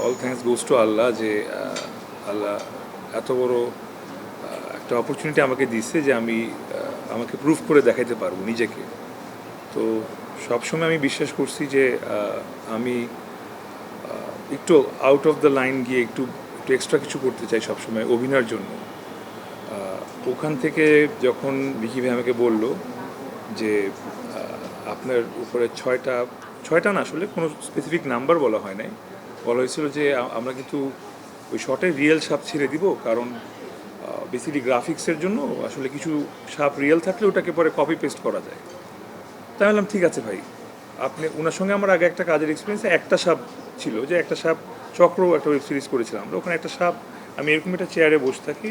All thanks goes to আল্লাহ যে আল্লাহ এত বড় একটা অপরচুনিটি আমাকে দিচ্ছে যে আমি আমাকে প্রুভ করে দেখাইতে পারবো নিজেকে। তো সবসময় আমি বিশ্বাস করছি যে আমি একটু আউট অফ দ্য লাইন গিয়ে একটু একটু এক্সট্রা কিছু করতে চাই সবসময় অভিনয়ের জন্য। ওখান থেকে যখন ভিকি ভাই আমাকে বলল যে আপনার উপরে ছয়টা না, আসলে কোনো স্পেসিফিক নাম্বার বলা হয় নাই, বলা হয়েছিল যে আমরা কিন্তু ওই শর্টে রিয়েল সাপ ছেড়ে দিব, কারণ বেসিক্যালি গ্রাফিক্সের জন্য আসলে কিছু সাপ রিয়েল থাকলে ওটাকে পরে কপি পেস্ট করা যায়। তাই বললাম ঠিক আছে ভাই, আপনি ওনার সঙ্গে আমার আগে একটা কাজের এক্সপিরিয়েন্সে একটা সাপ ছিল, যে একটা সাপ চক্র একটা ওয়েব সিরিজ করেছিলাম আমরা, ওখানে একটা সাপ, আমি এরকম একটা চেয়ারে বসে থাকি,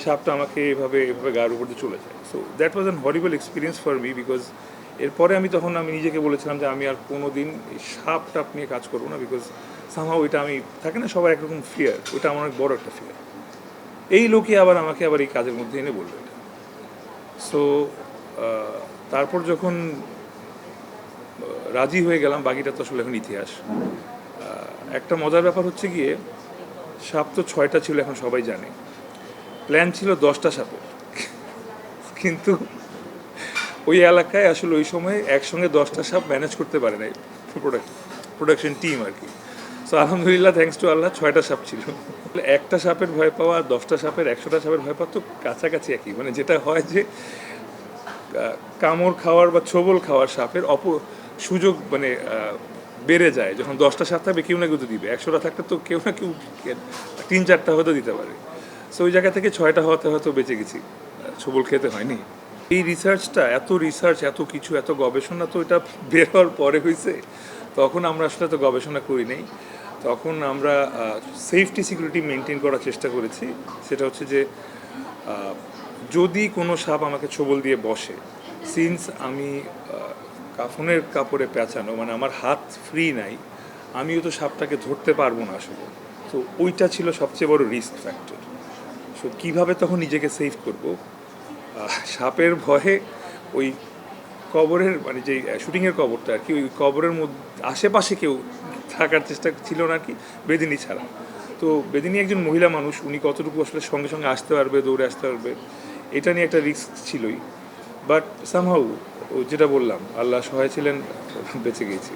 সাপটা আমাকে এভাবে এভাবে গায়ের উপর দিয়ে চলে যায়। So that was an horrible experience for me, because এরপরে আমি নিজেকে বলেছিলাম যে আমি আর কোনো দিন এই সাপ টাপ নিয়ে কাজ করবো না, বিকজ সামহাও ওইটা আমি থাকে না সবার একরকম ফিয়ার, ওইটা আমার অনেক বড় একটা ফিয়ার। এই লোকই আমাকে আবার এই কাজের মধ্যে এনে বললো এটা। সো তারপর যখন রাজি হয়ে গেলাম, বাকিটা তো আসলে এখন ইতিহাস। একটা মজার ব্যাপার হচ্ছে গিয়ে, সাপ তো 6টা ছিল, এখন সবাই জানে। প্ল্যান ছিল 10টা সাপের, কিন্তু ওই এলাকায় আসলে ওই সময় একসঙ্গে 10টা সাপ ম্যানেজ করতে পারে নাই প্রোডাকশন টিম আর কি। সো আলহামদুলিল্লাহ, থ্যাঙ্কস টু আল্লাহ, 6টা সাপ ছিল। একটা সাপের ভয় পাওয়া, 10টা সাপের 100টা সাপের ভয় পাওয়া তো কাছাকাছি একই। মানে যেটা হয় যে কামড় খাওয়ার বা ছোবল খাওয়ার সাপের সুযোগ মানে বেড়ে যায় যখন 10টা সাপ থাকবে, কেউ না কেউ তো দিবে। 100টা থাকলে তো কেউ না কেউ 3-4টা হয়তো দিতে পারে। সো ওই জায়গা থেকে 6টা হতে হয়তো বেঁচে গেছি, ছোবল খেতে হয়নি। এই রিসার্চটা, এত কিছু, এত গবেষণা তো এটা বের হওয়ার পরে হয়েছে। তখন আমরা আসলে তো গবেষণা করি নাই, তখন আমরা সেফটি সিকিউরিটি মেনটেন করার চেষ্টা করেছি। সেটা হচ্ছে যে যদি কোনো সাপ আমাকে ছোবল দিয়ে বসে, সিন্স আমি কাফনের কাপড়ে পেঁচানো, মানে আমার হাত ফ্রি নাই, আমিও তো সাপটাকে ধরতে পারবো না আসলে। তো ওইটা ছিল সবচেয়ে বড় রিস্ক ফ্যাক্টর। সো কীভাবে তখন নিজেকে সেভ করব, সাপের ভয়ে ওই কবরের, মানে যে শুটিংয়ের কবরটা আর কি, ওই কবরের মধ্যে আশেপাশে কেউ থাকার চেষ্টা ছিল না আর কি, বেদিনী ছাড়া। তো বেদিনী একজন মহিলা মানুষ, উনি কতটুকু আসলে সঙ্গে সঙ্গে আসতে পারবে, দৌড়ে আসতে পারবে, এটা নিয়ে একটা রিস্ক ছিলই। বাট সামহাউ যেটা বললাম, আল্লাহ সহায় ছিলেন, বেঁচে গিয়েছি।